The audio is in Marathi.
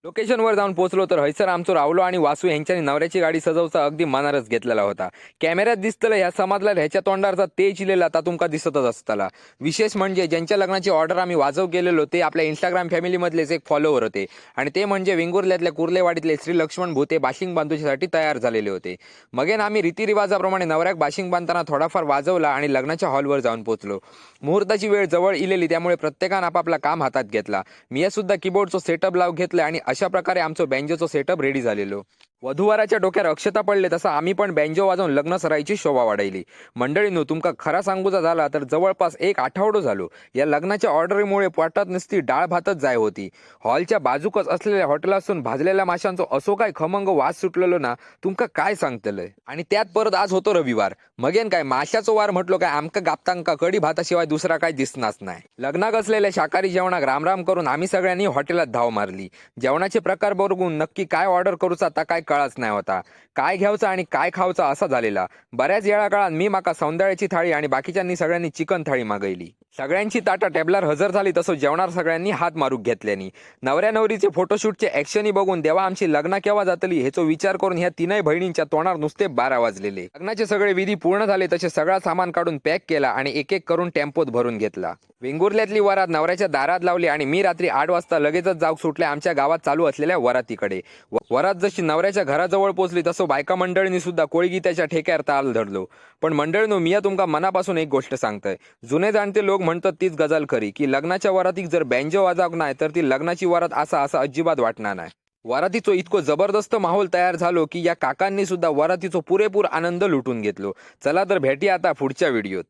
लोकेशनवर जाऊन पोहोचलो तर हैसर आमचो रावलो आणि वासू यांच्यानी नवऱ्याची गाडी सजवचा अगदी मनारच घेतलेला होता. कॅमेऱ्यात दिसतलं ह्या समाजला ह्याच्या तोंडारचा ते चिलेला ता तुमका दिसतच असताला. विशेष म्हणजे ज्यांच्या लग्नाची ऑर्डर आम्ही वाजव गेलेलो ते आपल्या इंस्टाग्राम फॅमिलीमधलेच एक फॉलोवर होते आणि ते म्हणजे वेंगुर्ल्यातल्या कुर्लेवाडीतले श्री लक्ष्मण भुते बाशिंग बांधूसाठी तयार झालेले होते. मगेन आम्ही रीतिरिवाजाप्रमाणे नवऱ्याक बाशिंग बांधताना थोडाफार वाजवला आणि लग्नाच्या हॉलवर जाऊन पोहोचलो. मुहूर्ताची वेळ जवळ इलेली त्यामुळे प्रत्येकानं आपापला काम हातात घेतला. मी सुद्धा कीबोर्डचं सेटअप लाव घेतलं आणि अशा प्रकारे आमचं बँजोचं सेटअप रेडी झालेलो. वधूवराच्या डोक्यावर अक्षता पडले तसं आम्ही पण बँजो वाजवून लग्न सराईची शोभा वाढवली. मंडळींनो, तुमका खरा सांगूचा झाला तर जवळपास एक आठवडो झालो या लग्नाच्या ऑर्डरीमुळे पोटात नुसती डाळ भातच जाय होती. हॉलच्या बाजूकच असलेल्या हॉटेलातून भाजलेल्या माशांचो असो काय खमंग वास सुटलेलो ना, तुमका काय सांगतलंय. आणि त्यात परत आज होतो रविवार. मगेन काय माशाचो वार म्हटलो काय आमका गापतांका कडी भाताशिवाय दुसरा काय दिसनाच नाही. लग्नाक असलेल्या शाकाहारी जेवणाक रामराम करून आम्ही सगळ्यांनी हॉटेलात धाव मारली. जेवणाचे प्रकार बघून नक्की काय ऑर्डर करूचा ता काय कळाच नाही होता. काय घ्यावचा आणि काय खावचा असा झालेला. बऱ्याच वेळा काळात मी माका सौंदर्याची थाळी आणि बाकीच्यांनी सगळ्यांनी चिकन थाळी मागवली. सगळ्यांची ताटा टेबलार हजर झाली तसं जेवणार सगळ्यांनी हात मारूक घेतल्यानी. नवऱ्या नवरीचे फोटोशूटचे ॲक्शनी बघून देवा आमची लग्न केव्हा जातली ह्याचा विचार करून ह्या तीनही बहिणींच्या तोंडावर नुसते 12 वाजलेले. लग्नाचे सगळे विधी पूर्ण झाले तसे सगळा सामान काढून पॅक केला आणि एक एक करून टेम्पोत भरून घेतला. वेंगुर्ल्यातली वरात नवऱ्याच्या दारात लावली आणि मी रात्री 8 वाजता लगेचच जाऊ सुटले आमच्या गावात चालू असलेल्या वरातीकडे. वरात जशी नवऱ्याच्या घराजवळ पोहोचली तसं बायका मंडळींनी सुद्धा कोळीगीताच्या ठेक्यावर ताल धरलो. पण मंडळीनो, मी तुमका मनापासून एक गोष्ट सांगतोय. जुने जाणते लोक म्हणतात तीच गजाल खरी की लग्नाच्या वरातीक जर बँजो वाजवक नाही तर ती लग्नाची वरात असं अजिबात वाटणार नाही. वरातीचो इतको जबरदस्त माहोल तयार झालो की या काकांनी सुद्धा वरातीचो पुरेपूर आनंद लुटून घेतलो. चला तर भेटी आता पुढच्या व्हिडिओत.